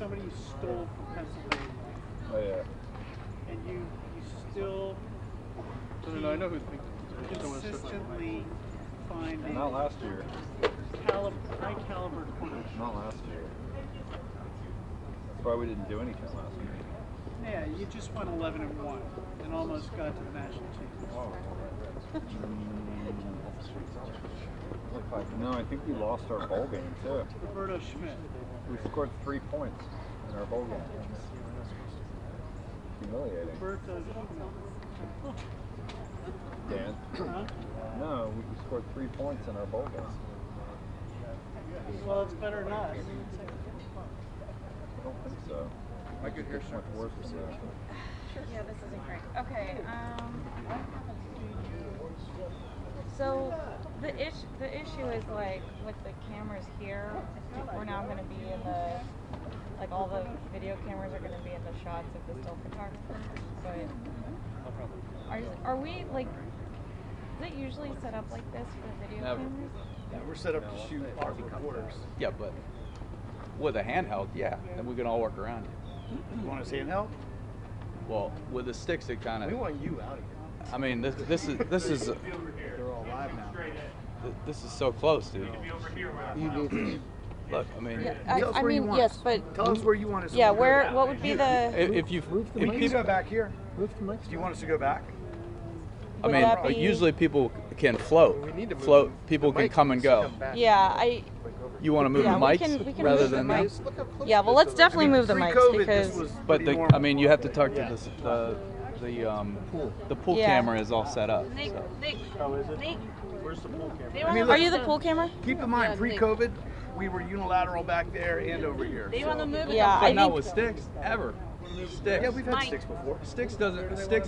somebody you stole from Pennsylvania. Oh yeah. And you still No, I know who's consistently finding Not last year. high caliber equipment. Not last year. That's why we didn't do anything last year. Yeah, you just went 11-1 and almost got to the national championship. Oh. No, I think we lost our bowl game too. Roberto Schmidt. We scored 3 points in our bowl game. Humiliating. Roberto Schmidt. Dan? Huh? No, we scored 3 points in our bowl game. Well, it's better than us. I don't think so. I could hear much worse than that. Yeah, this isn't great. Okay, so the issue is like with the cameras here, we're now going to be in the, like all the video cameras are going to be in the shots of the still photographer. But are we like, is it usually set up like this for video cameras? Yeah, we're set up to shoot our reporters. Yeah, but with a handheld, yeah, then we can all work around it. You want us handheld? Well, with the sticks, it kind We of. want you out of here. I mean, this is They're all live now. this is so close, dude. You need to. Look, I mean, Yeah, Tell us I where you mean, want yes, us. but Tell us where you want us. yeah, to go. where? What would be the? if you, We can go back here. Do you want us to go back? I Would mean, that be- usually people can float. Float. People can come and go. Yeah, You want to move Yeah, the we mics can rather move the than me? mics. Yeah, well, let's definitely move the mics Pre-COVID, because this was But pretty the, normal. I mean, you have to talk to the pool Yeah. camera is all set up. So. Where's the pool camera? I mean, are you the pool camera? Keep in mind, pre-COVID, we were unilateral back there and over here. They want to move it. But Yeah, I not think. with sticks ever. Sticks. Yeah, we've had sticks before. Sticks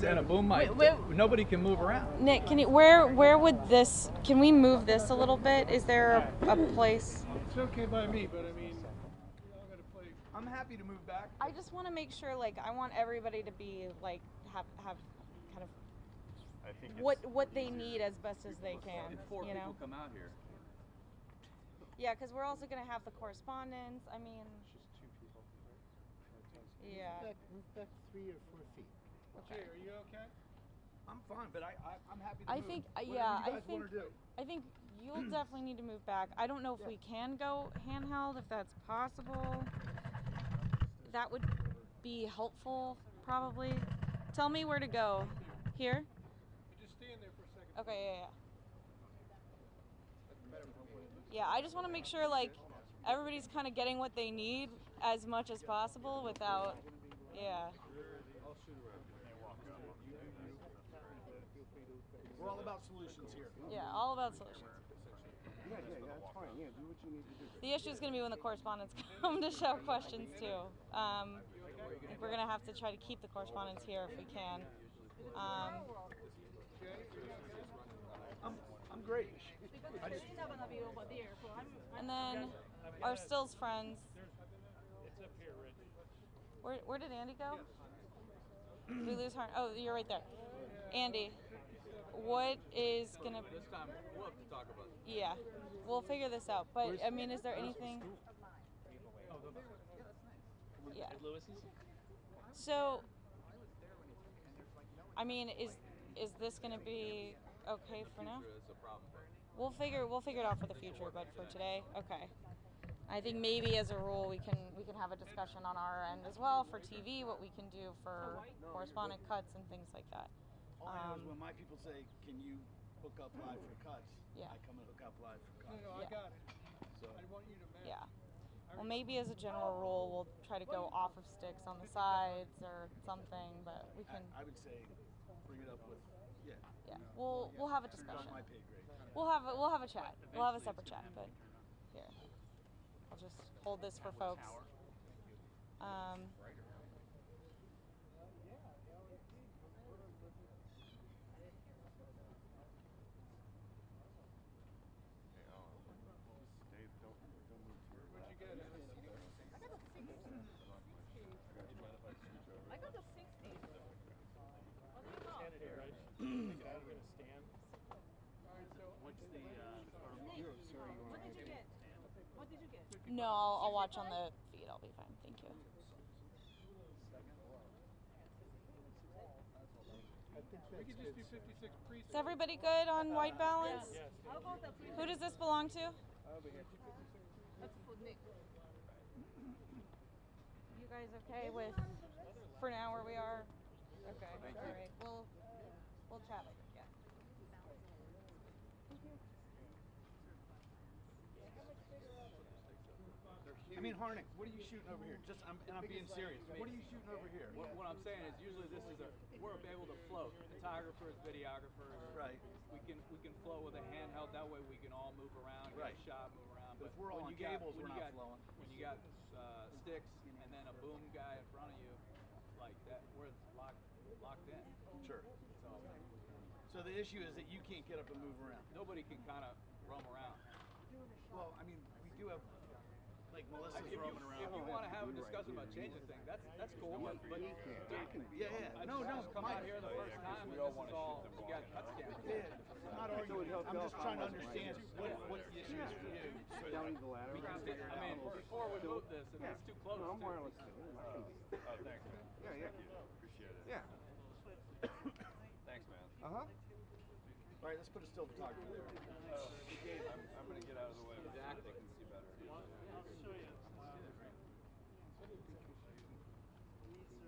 and a boom mic. Nobody can move around. Nick, can you where would this? Can we move this a little bit? Is there a place? It's okay by me, but I mean, we all got to play. I'm happy to move back. I just want to make sure, like, I want everybody to be like have kind of what they need as best as they can. You know? come out here. Yeah, because we're also gonna have the correspondence. I mean. Yeah. Move back 3 or 4 feet. Jay, are you okay? I'm fine, but I'm happy to I move. think, Whatever yeah, you guys wanna do. I think you'll definitely need to move back. I don't know if we can go handheld, if that's possible. That would be helpful, probably. Tell me where to go. Here? You just stand there for a second. Okay, yeah. Yeah, I just want to make sure, like, everybody's kind of getting what they need as much as possible without, yeah. We're all about solutions here. Yeah, all about solutions. Yeah, that's fine. Yeah, do what you need to do. The issue is going to be when the correspondents come to show questions too. I think we're going to have to try to keep the correspondents here if we can. I'm great. And then our stills friends. Where did Andy go? Did we lose her? Oh, you're right there. Andy, what is going to... This time, we'll have to talk about it. Yeah, we'll figure this out. But, I mean, is there anything... Yeah. So, I mean, is this going to be okay for now? We'll figure it out for the future, but for today, okay. I think maybe as a rule we can have a discussion on our end as well for TV, what we can do for correspondent cuts and things like that. All I know is when my people say, "Can you hook up live for cuts?" Yeah. I come and hook up live for cuts. No, I got it. So I want you to match. Yeah. Well, maybe as a general rule, we'll try to go off of sticks on the sides or something, but we can. I would say, bring it up with, yeah. Yeah. We'll have a discussion. My pay grade. We'll have a chat. We'll have a separate chat, but here. I'll just hold this for folks. No, I'll watch on the feed. feet, I'll be fine. Thank you. We could just do 56 pre. Is everybody good on white balance? Yes. Who does this belong to? over here. That's for Nick. You guys okay with, for now, where we are? Okay, all right. We'll chat later. Yeah. I mean, Harnick, what are you shooting over here? Just, and I'm being serious. What are you shooting over here? What I'm saying is usually this is we're able to float. Photographers, videographers. Right. We can float with a handheld. That way we can all move around, get Right. a shot, move around. But if we're all when on you got- cables, when we're you not got- flowing. When you got sticks and then a boom guy in front of you, like that, we're locked in. Sure. So So the issue is that you can't get up and move around. nobody can kind of roam around. Well, I mean, we do have, like, Melissa's If you roaming around. want to have a discussion about changing things, that's cool. But Yeah. No, come Mike. out here the first time, and this is all you got cuts cameras. Yeah, I'm not arguing. I'm just trying to understand what the issue is for you. So Down the ladder. We can figure it out. Before we move this, and it's too close. No, I'm too. wireless too. Oh, thanks, man. Yeah, yeah. Appreciate it. Yeah. Thanks, man. Uh-huh. All right, let's put a still photographer there. I'm gonna get out of the way. Exactly. They can see better. I'll show you. These are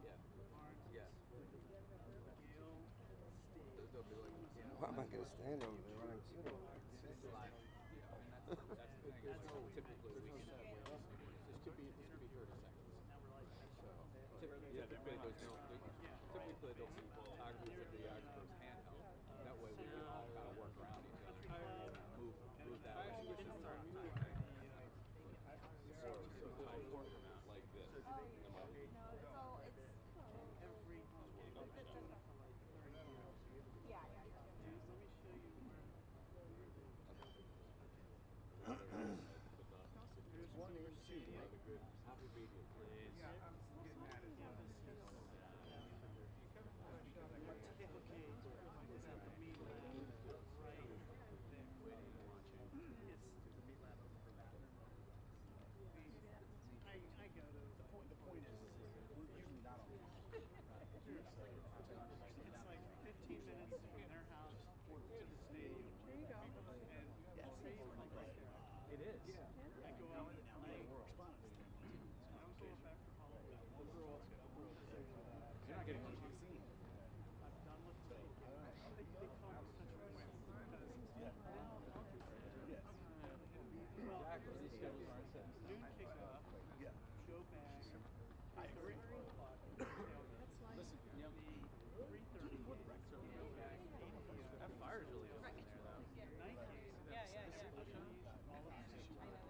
Yeah. Barnes, Yeah. Gale, Steve. They'll be like, you know, Why am I going to stand over there when I'm sitting? slide. Yeah, I mean, that's the thing. Is like, typically we can. This could be 30 seconds. So typically there'll be photographers and videographers handheld. That way we can all kind of work around each other, move that way. Or like this. Every Yeah. let me show you There's one or two. I go to The point is we're usually not on. it's like 15 minutes from their house to the stadium. There you go. And It is. I go out at night. I'm going back for Halloween. You're not getting on the scene. I'm done with the they call it country west because Exactly. These schedules aren't set in stone. noon kickoff, Yeah. go back, I agree. 3 o'clock. Listen, The 3:30 go back 8 p.m. That fire's really good. Night game. All of the take 2 hours to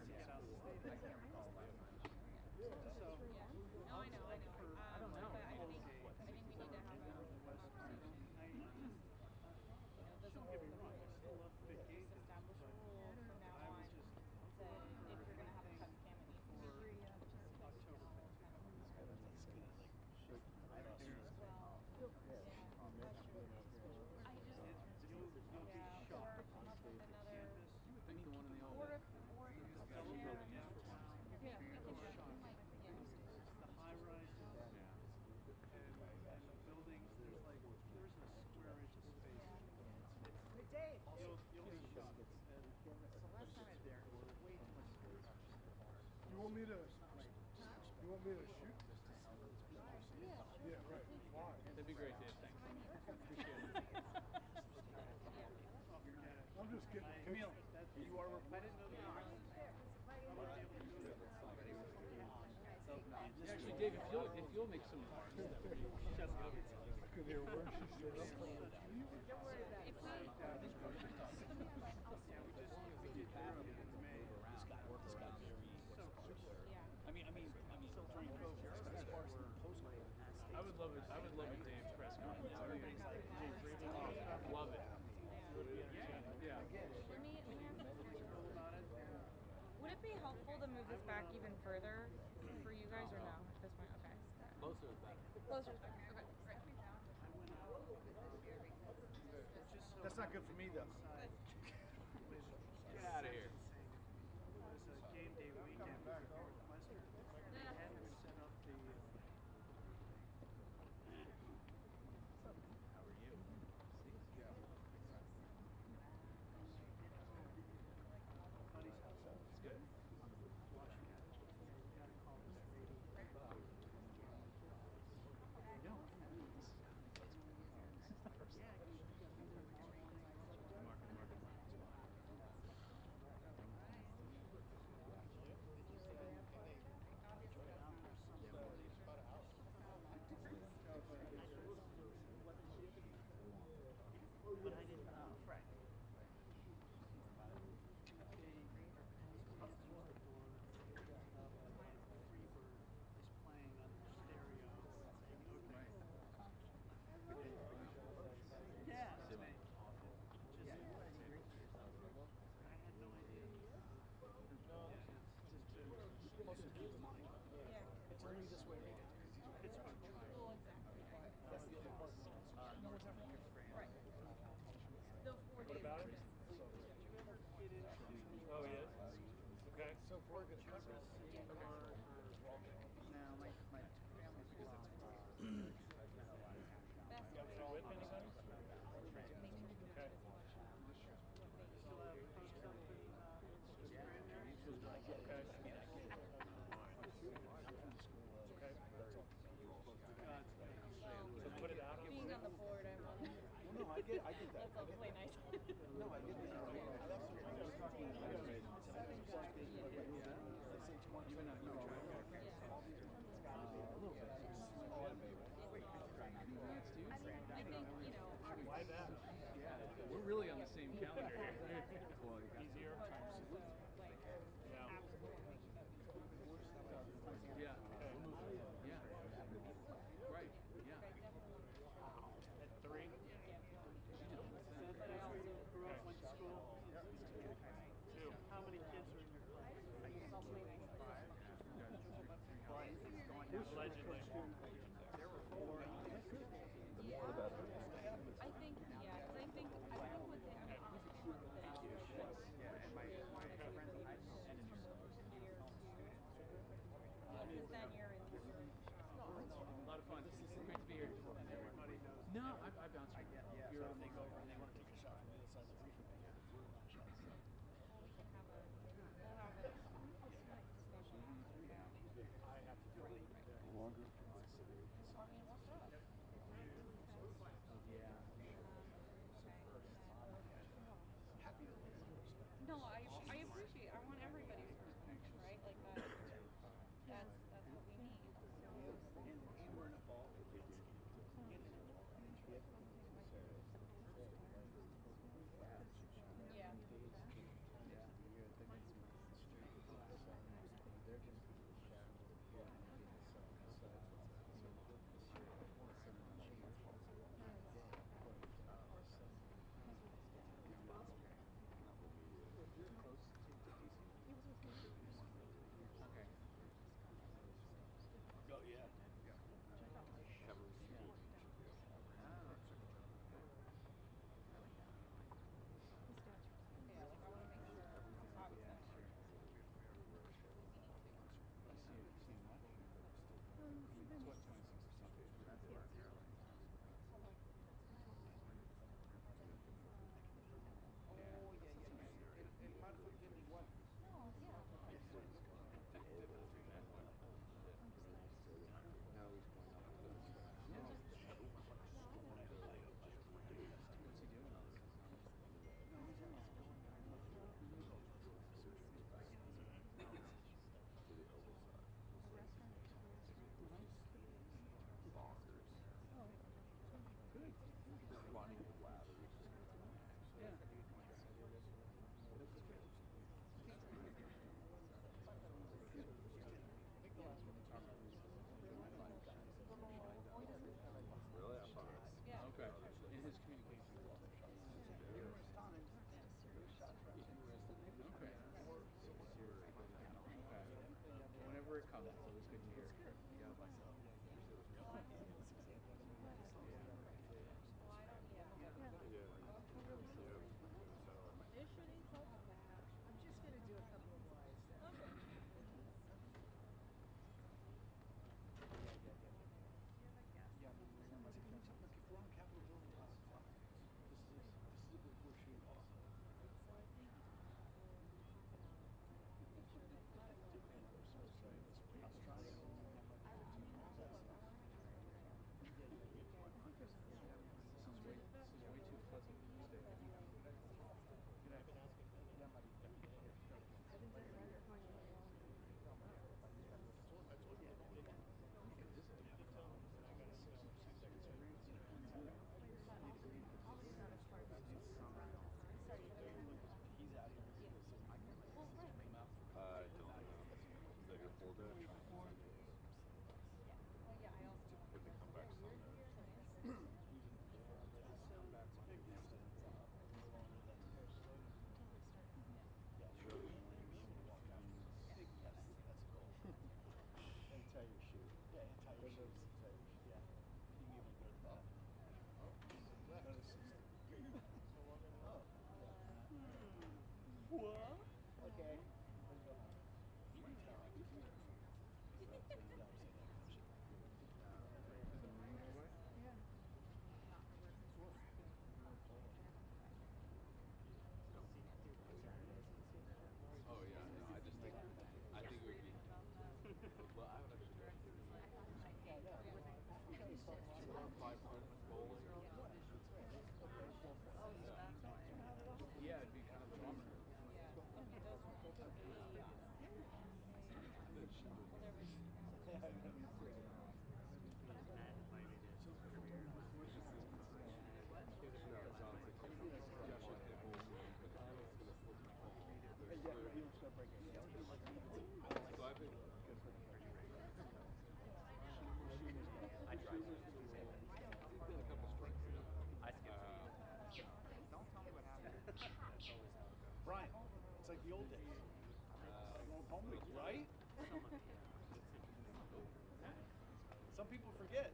get out of the stadium. So, No, I know. I don't know. But I think we need to have a don't get me wrong, I still love big just games. establish a rule from now I on. would just To if you're gonna have a cuts cam, it needs to be free. October 15th. You'll get shocked. I think the one in the old. The high rises and the buildings, there isn't a square inch of space. You'll be shocked. You want me to shoot? Yeah, right. Why? That'd be great, Dave. Thanks. Appreciate it. I'm just getting Camille, you are. I didn't know that. I wouldn't be able to do it. Actually, Dave, if you'll make some remarks, that would be I could hear where she stood up from the tree. We did Europe in May. This got very I mean, during COVID, this got sparse in the post-COVID. I would love a Dave press conference. Love it. Yeah. Let me ask this question. Would it be helpful to move this back even further for you guys or no at this point? Okay. Closer is better. Closer is better. Okay, great. That's not good for me, though. Get out of here. the mine. Yeah. It's only this way around because these are Pittsburgh trials. That's the other part. No one's ever here. Right. The 4 days. What about him? Oh, he is? Okay. So far, good. Okay. Now, my family's from Best You way. with anybody? Okay. Okay. Okay. So put it out on Being on the board, I'm on the. Well, no, I get that. That's hopefully nice. No, I get that. That's what I was talking about. I say 20. even though you were trying to Yeah. a little bit. Congrats to you. I think, you know, Why that? Yeah, we're really on the same calendar here. Well, you got Easier? but also like Yeah. absolutely. yeah, yeah, right, yeah. At 3? But I also Okay. Went to school. 2. How many kids are in your class? Allegedly. The more the better. I think, yeah, because I think with him, I mean, obviously one of the things was they wanted to really promote here to because then you're in this. A lot of fun. Great to be here. Everybody knows. No, I bounced you. You're So if they go over and they want to take a shot from the other side of the reef, Well, we can have a, we'll have a discussion about. I have to do it. Longer. I mean, what's up? yeah. No, I appreciate. I want everybody's perspective, right? Like that's what we need. And we're in a ball. Yeah. Okay. Oh, yeah. Yeah, like I want to make sure, obviously. See much? It's what, 26 or something? Oh, yeah, yeah. And part of it gave me what? No, yeah. Now he's going up to the sky. What's he doing? No, he's in this going Good. Climbing the ladders. Yeah. Really? I thought Yeah. Okay. In his communication. numerous times. Okay. Okay. Whenever it comes, it's always good to hear. Yeah. Well, I don't, I'm just gonna do a couple of lives then. Okay. Yeah, look, if we're on Capitol Hill, this is a big horseshoe. Australia. This is way too pleasant to stay. I don't know. Is that your full day? well, yeah, I also. If they come back Sunday. That's cool. the old days. Home week, right? Some people forget.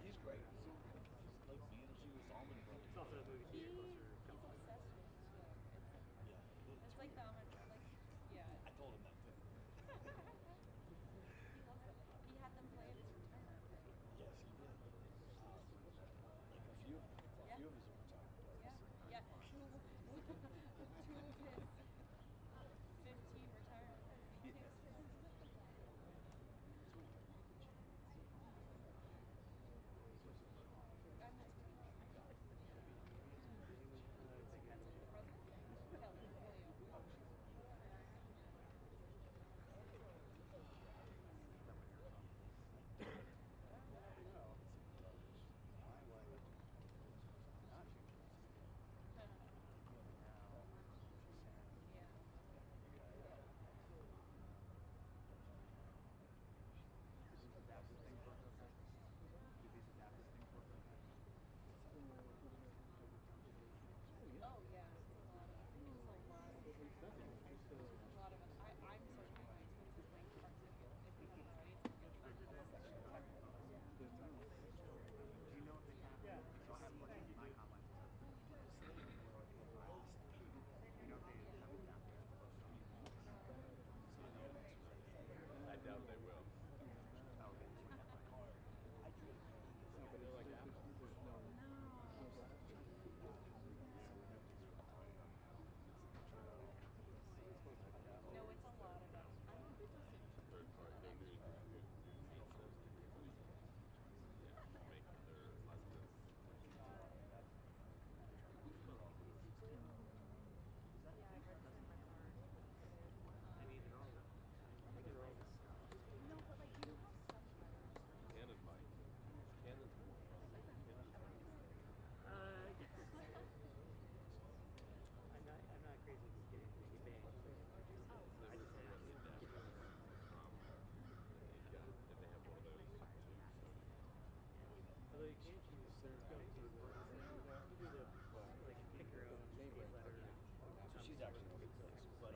He's great. He's like me and Julius Almond brothers. It's also a movie theater closer. He's obsessed with it too. It's like the yeah. I told him that too. He loves it. He had them play at his retirement party. Yes, he did. Like a few of his retirement parties. Yeah. Two of his 15 retirement parties. I doubt they will. No, it's a lot of them. Third party, they do making their license. I mean, they're all. I think they're all this stuff. No, but like you have some Cannon might. Cannon's more fun. Cannon's fun. I'm not crazy with getting big bang. I just have to get And they have one of those too. Although you can't choose certain things. You do the like pick your own newsletter. So she's actually really close, but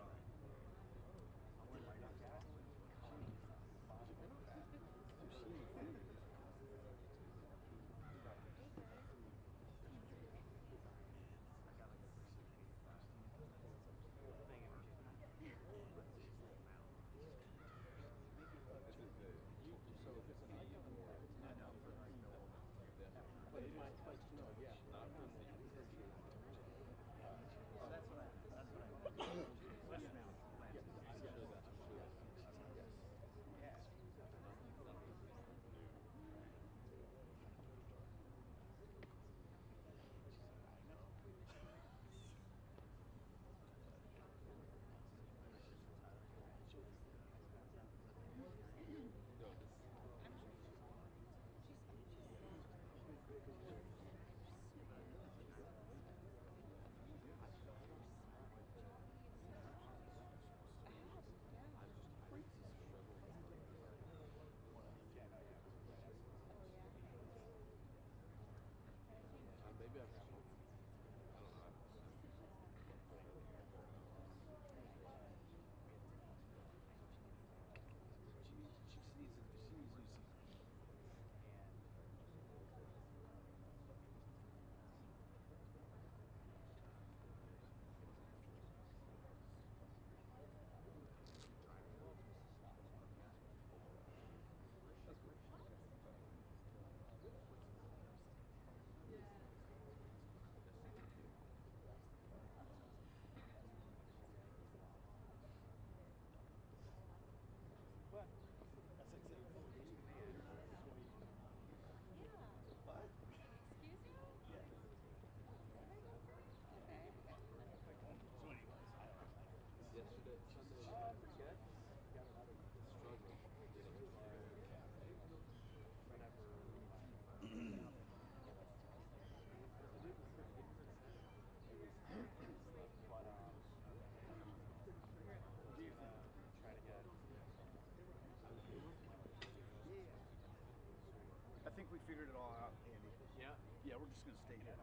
we figured it all out, Andy. Yeah. Yeah, we're just gonna stay here.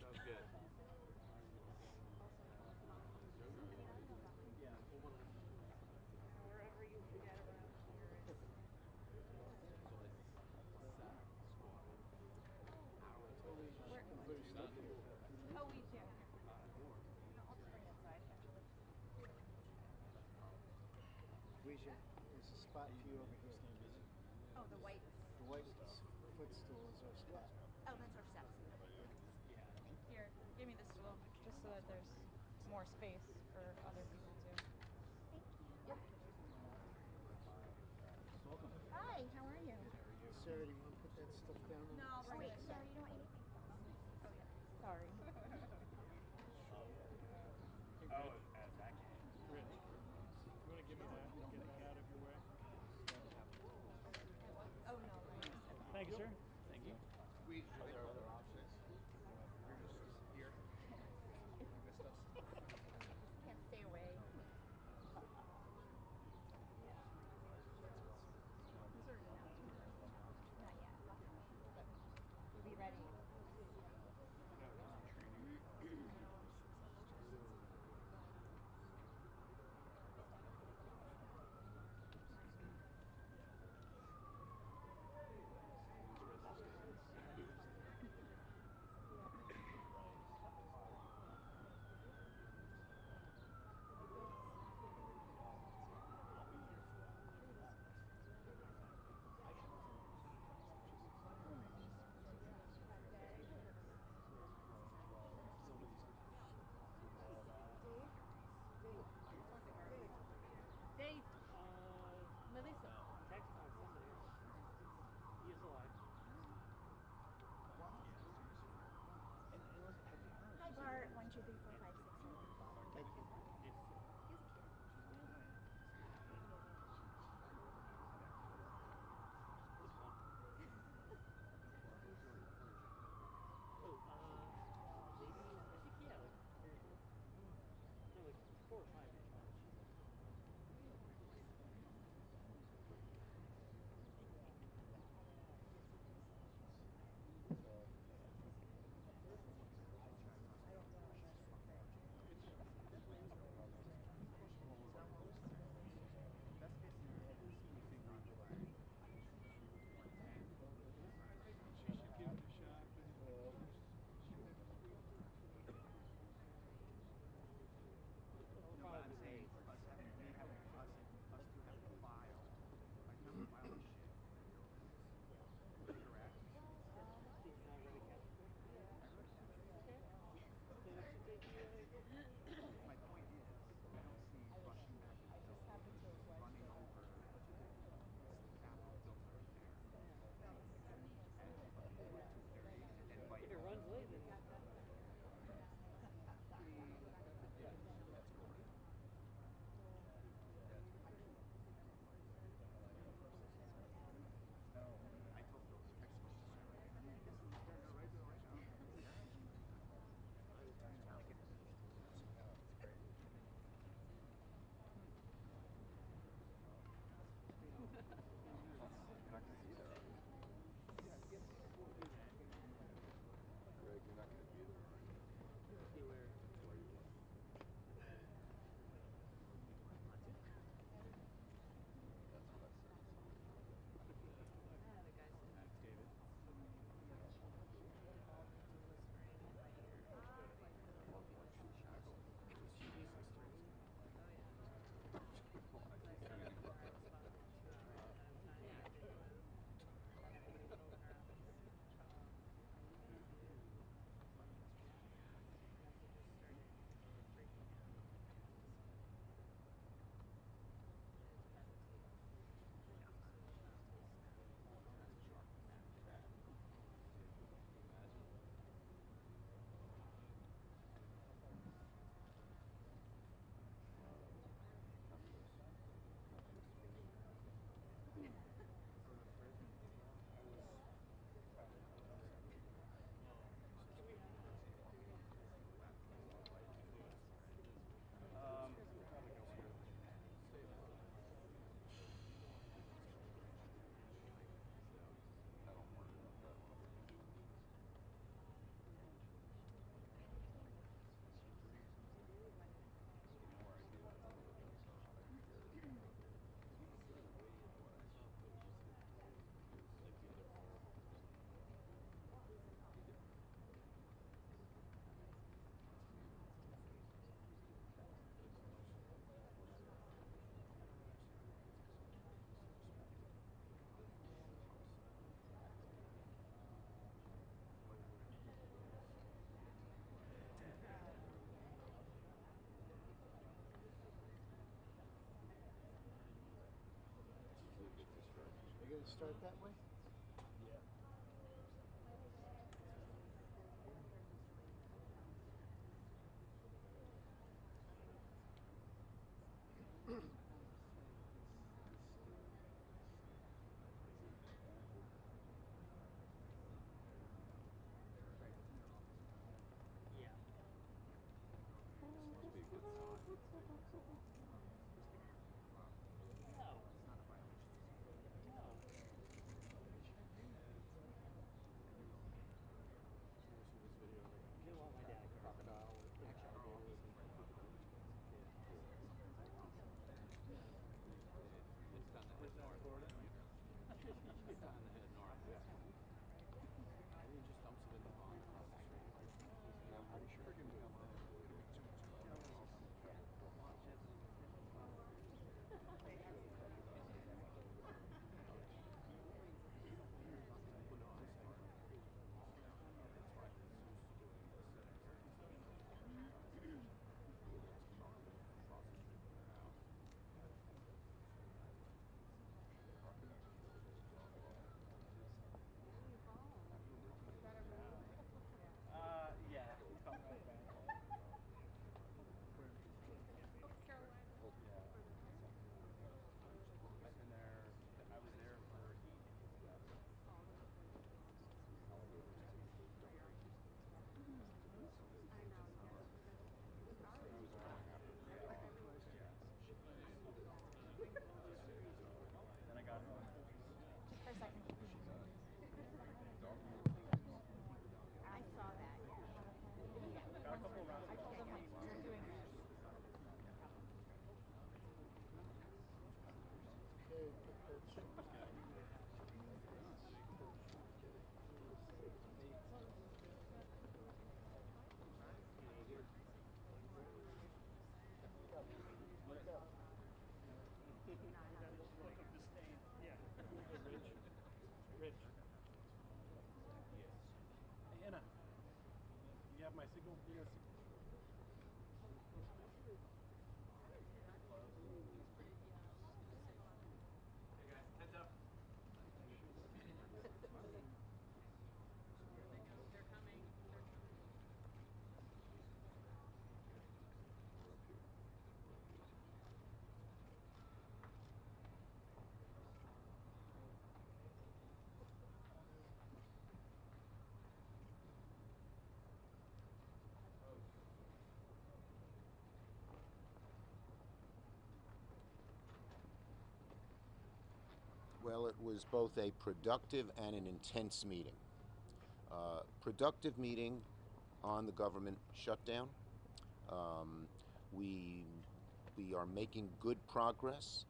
Sounds good. Wherever you can get around here is. Oh, we do. I'll just bring it inside. Weisha, there's a spot for you over here. Oh, the white. The white footstool is our spot. Oh, that's our steps. Here, give me the stool, just so that there's more space for other people too. Yep. Hi, how are you? Sarah, do you want to put that stuff down? No, oh, wait, Sarah, you don't want anything? Oh, yeah. Sorry. Oh, Rich, you want to give me that? Get that out of your way. Oh, no. Thank you, sir. Thank you. Are there other options? Here. You missed us. Can't stay away. Not yet. We'll be ready. start that way? Yeah. Yeah, he's coming right back. I've been there. I was there for then I got home. Just for a second. I saw that. Got a couple rounds. I told him you're doing this. Okay, put that shit down. Look of disdain. Yeah. Rich. Hey, Anna. You have my signal? You got a signal? Hey guys, heads up. Well, it was both a productive and an intense meeting. Productive meeting on the government shutdown. We are making good progress.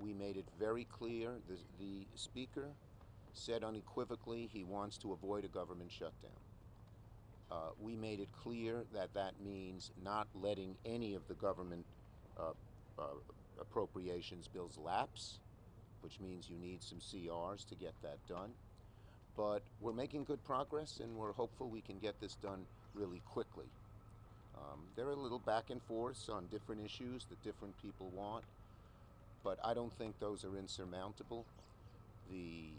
We made it very clear. The speaker said unequivocally he wants to avoid a government shutdown. We made it clear that that means not letting any of the government appropriations bills lapse, which means you need some CRs to get that done. But we're making good progress, and we're hopeful we can get this done really quickly. There are a little back and forth on different issues that different people want, but I don't think those are insurmountable. The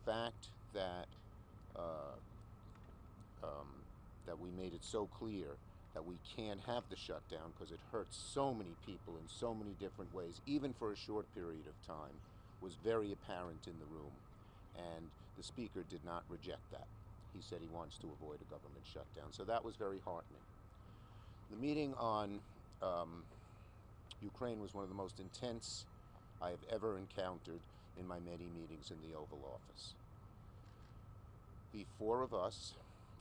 fact that that we made it so clear that we can't have the shutdown because it hurts so many people in so many different ways, even for a short period of time, was very apparent in the room, and the speaker did not reject that. He said he wants to avoid a government shutdown, so that was very heartening. The meeting on Ukraine was one of the most intense I have ever encountered in my many meetings in the Oval Office. The four of us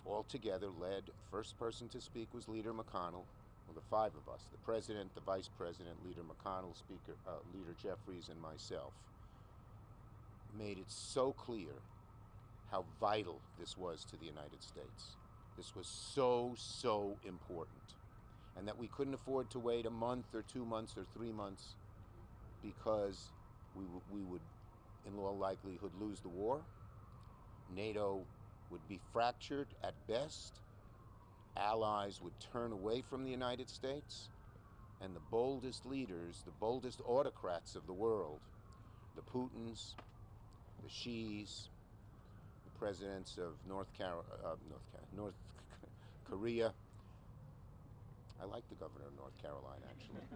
all together led. First person to speak was Leader McConnell. Well, the five of us, the President, the Vice President, Leader McConnell, Leader Jeffries, and myself, made it so clear how vital this was to the United States. This was so important. And that we couldn't afford to wait a month or 2 months or 3 months because we would, in all likelihood, lose the war. NATO would be fractured at best. Allies would turn away from the United States. And the boldest leaders, the boldest autocrats of the world, the Putins, the Xis, the presidents of North Korea. I like the governor of North Carolina, actually.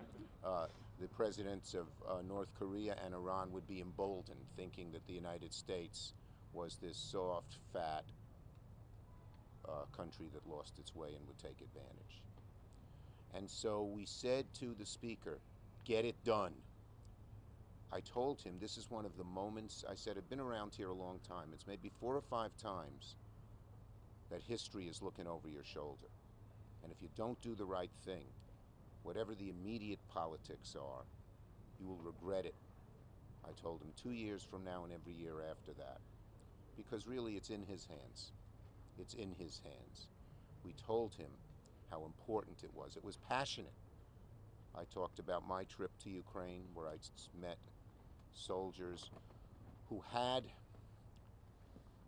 The presidents of North Korea and Iran would be emboldened, thinking that the United States was this soft, fat country that lost its way and would take advantage. And so we said to the speaker, get it done. I told him this is one of the moments, I said, I've been around here a long time. It's maybe 4 or 5 times that history is looking over your shoulder. And if you don't do the right thing, whatever the immediate politics are, you will regret it. I told him 2 years from now and every year after that. Because really it's in his hands. It's in his hands. We told him how important it was. It was passionate. I talked about my trip to Ukraine where I met soldiers who had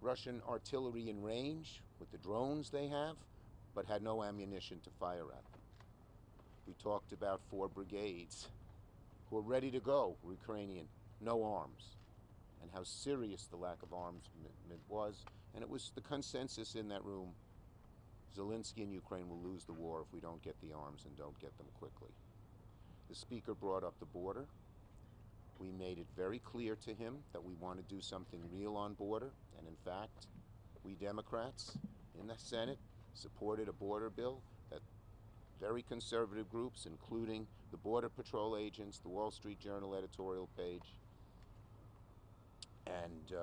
Russian artillery in range with the drones they have, but had no ammunition to fire at them. We talked about 4 brigades who were ready to go, Ukrainian, no arms, and how serious the lack of arms was. And it was the consensus in that room, Zelensky and Ukraine will lose the war if we don't get the arms and don't get them quickly. The speaker brought up the border. We made it very clear to him that we want to do something real on border, and in fact, we Democrats in the Senate supported a border bill that very conservative groups, including the Border Patrol agents, the Wall Street Journal editorial page, and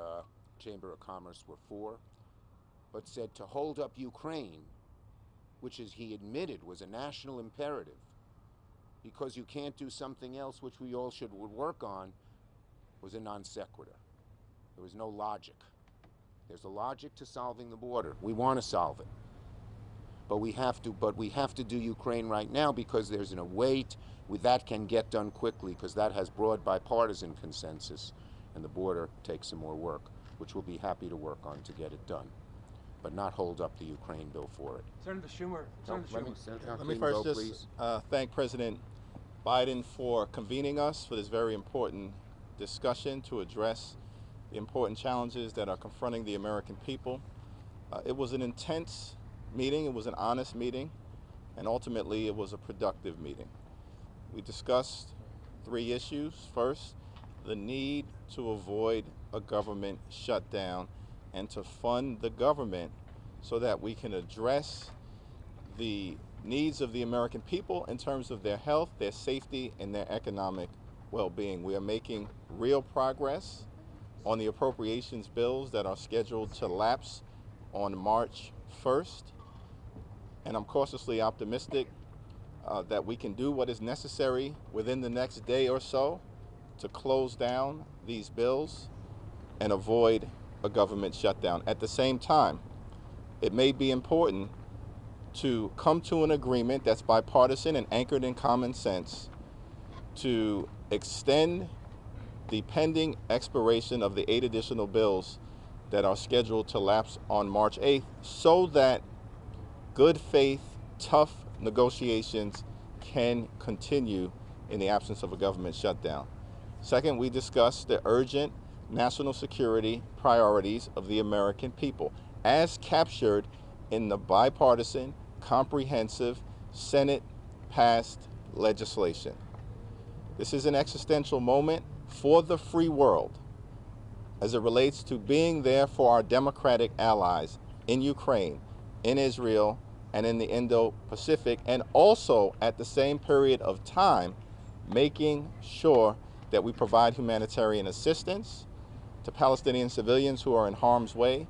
Chamber of Commerce were for, but said to hold up Ukraine, which as he admitted was a national imperative, because you can't do something else which we all would work on, was a non sequitur. There was no logic. There's a logic to solving the border. We want to solve it. But we have to do Ukraine right now because there's an await that can get done quickly because that has broad bipartisan consensus, and the border takes some more work, which we'll be happy to work on to get it done, but not hold up the Ukraine bill for it. Senator Schumer. Let me first just thank President Biden for convening us for this very important discussion to address the important challenges that are confronting the American people. It was an intense meeting, it was an honest meeting, and ultimately it was a productive meeting. We discussed 3 issues. First, the need to avoid a government shutdown and to fund the government so that we can address the needs of the American people in terms of their health, their safety, and their economic well-being. We are making real progress on the appropriations bills that are scheduled to lapse on March 1st. And I'm cautiously optimistic that we can do what is necessary within the next day or so to close down these bills and avoid a government shutdown. At the same time, it may be important to come to an agreement that's bipartisan and anchored in common sense to extend the pending expiration of the 8 additional bills that are scheduled to lapse on March 8th so that good faith, tough negotiations can continue in the absence of a government shutdown. Second, we discussed the urgent national security priorities of the American people as captured in the bipartisan, comprehensive, Senate-passed legislation. This is an existential moment for the free world as it relates to being there for our democratic allies in Ukraine, in Israel, and in the Indo-Pacific, and also at the same period of time making sure that we provide humanitarian assistance to Palestinian civilians who are in harm's way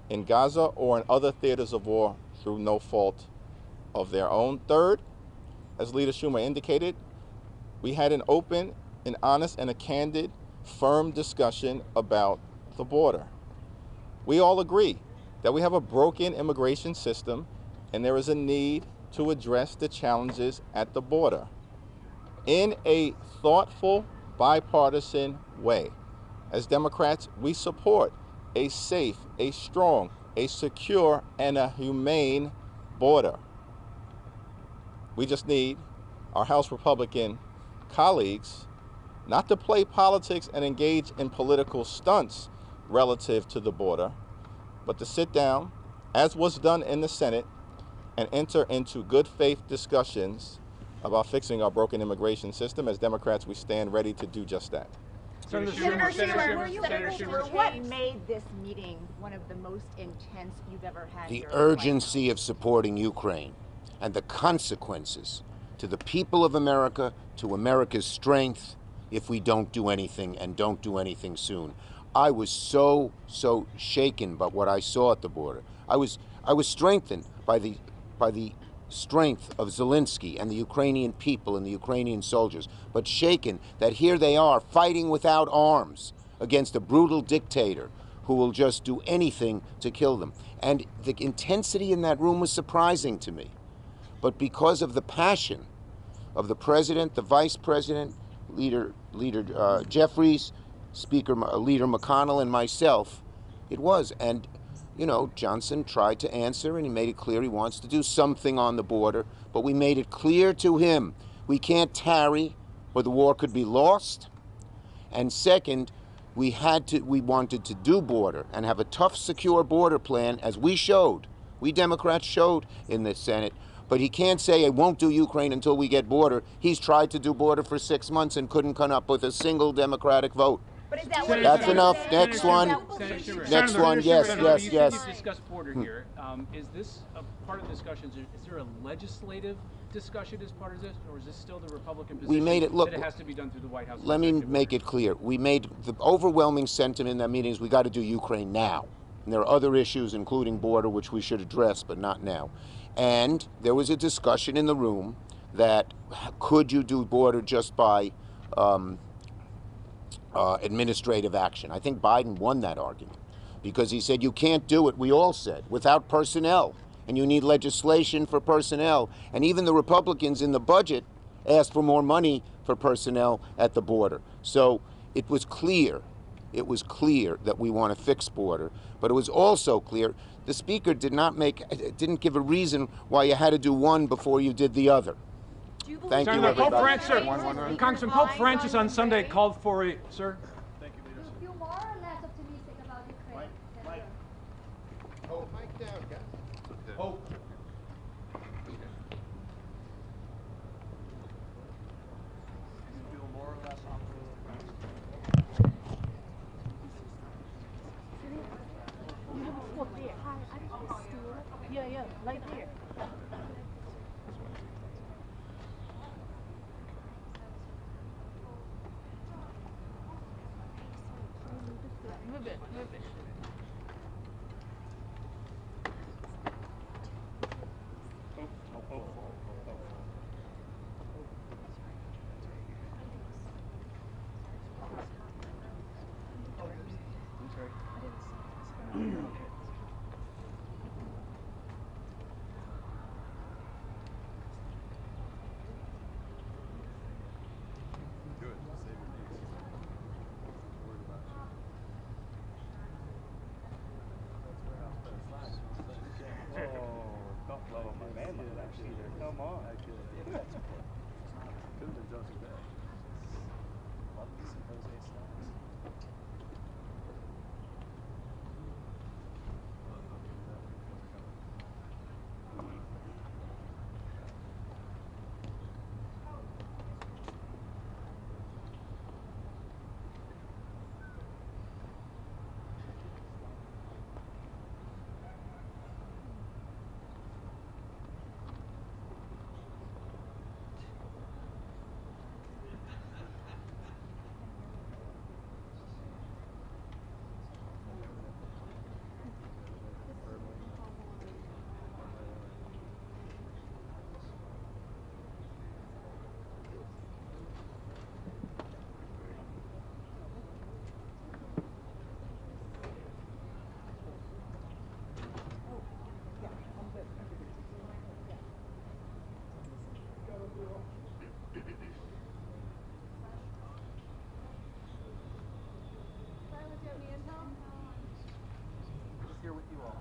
in Gaza or in other theaters of war through no fault of their own. Third, as Leader Schumer indicated, we had an open, an honest, and a candid, firm discussion about the border. We all agree that we have a broken immigration system and there is a need to address the challenges at the border in a thoughtful, bipartisan way. As Democrats, we support a safe, a strong, a secure, and a humane border. We just need our House Republican colleagues not to play politics and engage in political stunts, relative to the border, but to sit down, as was done in the Senate, and enter into good faith discussions about fixing our broken immigration system. As Democrats, we stand ready to do just that. Senator Schumer, what made this meeting one of the most intense you've ever had? The urgency of supporting Ukraine and the consequences to the people of America, to America's strength, if we don't do anything and don't do anything soon. I was so shaken by what I saw at the border. I was strengthened by the strength of Zelensky and the Ukrainian people and the Ukrainian soldiers, but shaken that here they are fighting without arms against a brutal dictator who will just do anything to kill them. And the intensity in that room was surprising to me. But because of the passion of the president, the vice president, Leader Jeffries, Leader McConnell, and myself, it was. And you know, Johnson tried to answer, and he made it clear he wants to do something on the border, but we made it clear to him we can't tarry or the war could be lost. And second, we wanted to do border and have a tough, secure border plan, as we Democrats showed in the Senate. But he can't say, I won't do Ukraine until we get border. He's tried to do border for 6 months and couldn't come up with a single Democratic vote. But is that what That's enough. Next one. Next one. Yes. You've discussed border here. Is this a part of the discussions? Is there a legislative discussion as part of this, or is this still the Republican position we made it, look, that it has to be done through the White House? Let me make it clear. We made the overwhelming sentiment in that meeting is we got to do Ukraine now. And there are other issues, including border, which we should address, but not now. And there was a discussion in the room that could you do border just by administrative action. I think Biden won that argument because he said you can't do it, we all said, without personnel. And you need legislation for personnel. And even the Republicans in the budget asked for more money for personnel at the border. So it was clear that we want to fix border, but it was also clear the speaker didn't give a reason why you had to do one before you did the other. Thank you, everybody. Congressman, Pope Francis on Sunday called for a... Sir? Thank you, leaders. You feel more or less optimistic about Ukraine? Mike. Oh, Mike down, guys. Pope. You feel more or less Yeah, right there. Move it. Come on. Couldn't have done today. Love to see Jose Styles. Here with you all.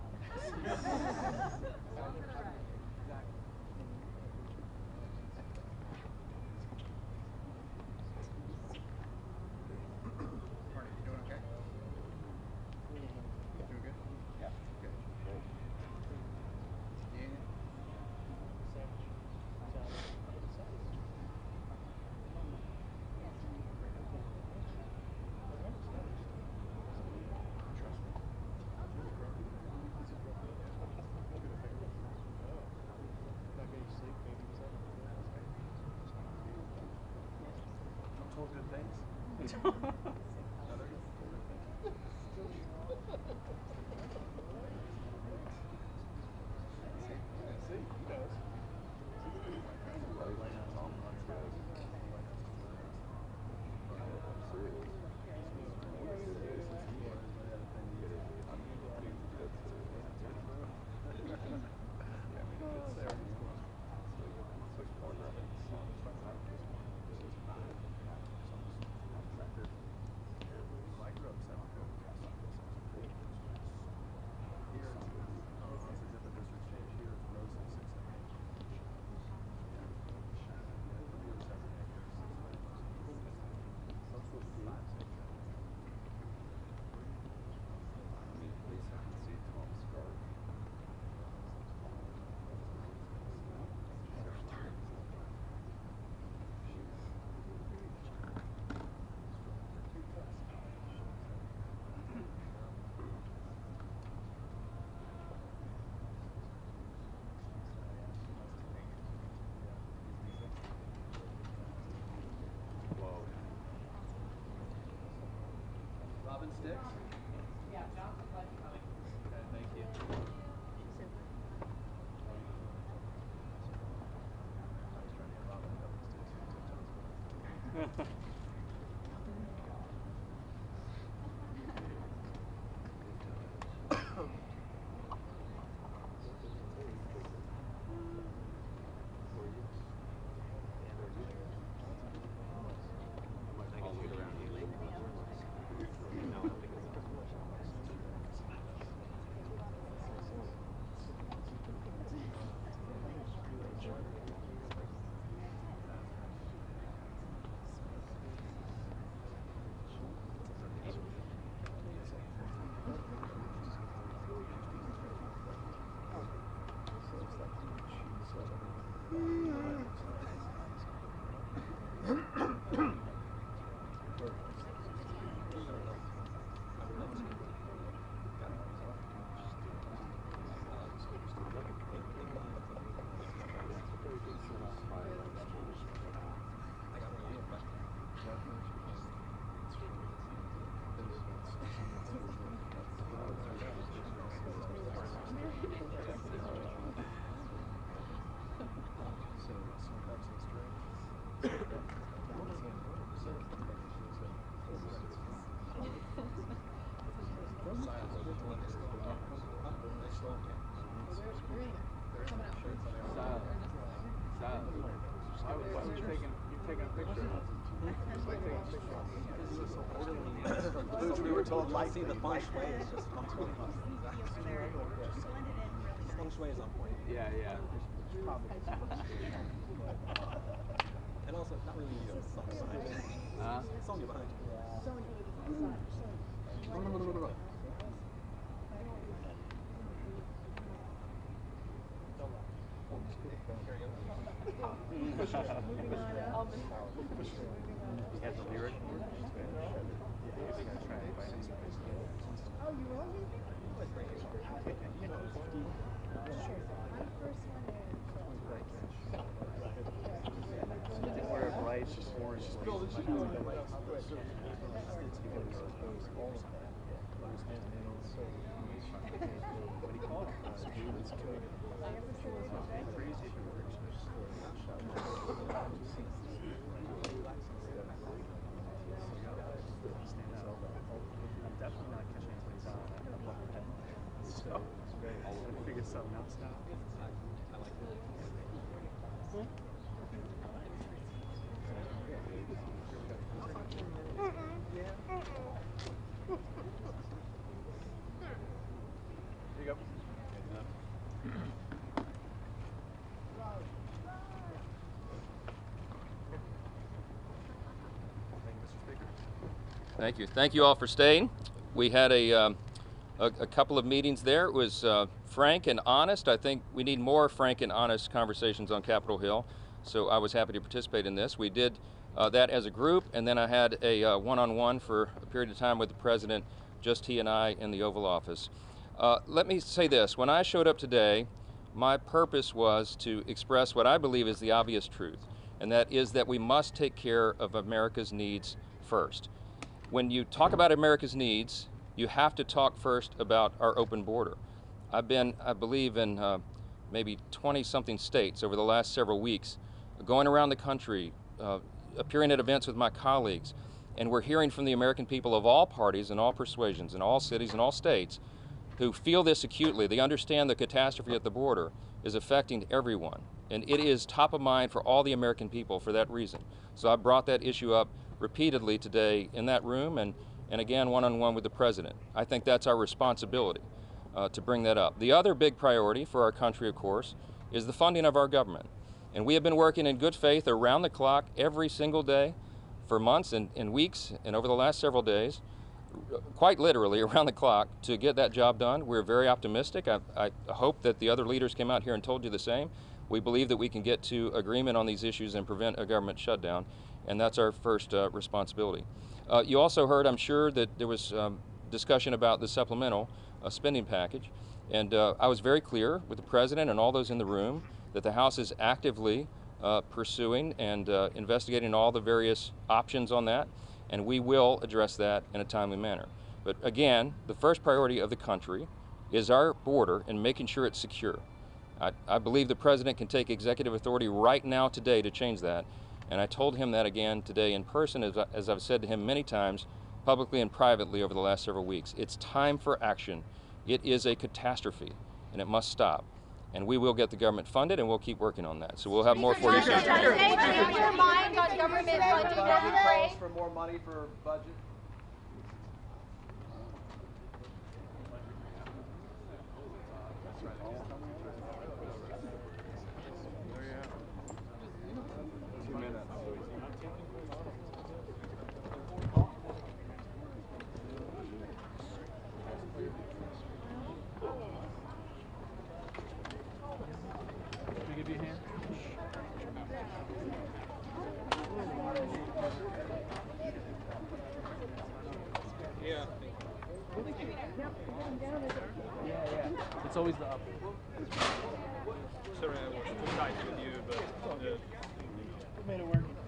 Robin Sticks? Yeah, Jonathan coming. Okay, thank you. We were told light see the feng shui is just feng shui. Feng shui is on point. Yeah, yeah. And also, not really a song behind it. Song behind it. You had the lyric? Oh, you wrote it? Where of lights, orange. What do you call it? I'm definitely not catching anybody's eye. So, I figured something else now. I like it. Here you go. Thank you. Thank you all for staying. We had a couple of meetings there. It was frank and honest. I think we need more frank and honest conversations on Capitol Hill. So I was happy to participate in this. We did that as a group, and then I had a one-on-one for a period of time with the President, just he and I in the Oval Office. Let me say this. When I showed up today, my purpose was to express what I believe is the obvious truth, and that is that we must take care of America's needs first. When you talk about America's needs, you have to talk first about our open border. I've been, I believe, in maybe 20-something states over the last several weeks, going around the country, appearing at events with my colleagues, and we're hearing from the American people of all parties and all persuasions in all cities and all states who feel this acutely. They understand the catastrophe at the border is affecting everyone, and it is top of mind for all the American people for that reason. So I brought that issue up repeatedly today in that room and again one-on-one with the President. I think that's our responsibility to bring that up. The other big priority for our country, of course, is the funding of our government. And we have been working in good faith around the clock every single day for months and weeks and over the last several days, quite literally around the clock, to get that job done. We're very optimistic. I hope that the other leaders came out here and told you the same. We believe that we can get to agreement on these issues and prevent a government shutdown, and that's our first responsibility. You also heard, I'm sure, that there was discussion about the supplemental spending package, and I was very clear with the President and all those in the room that the House is actively pursuing and investigating all the various options on that, and we will address that in a timely manner. But again, the first priority of the country is our border and making sure it's secure. I believe the President can take executive authority right now today to change that, and I told him that again today in person, as I've said to him many times, publicly and privately over the last several weeks. It's time for action. It is a catastrophe, and it must stop. And we will get the government funded, and we'll keep working on that. So we'll have more for you soon. Does it change your mind on government funding for Ukraine? For more money for budget? It's always the up. Sorry, I was too tight with you, but We made it work.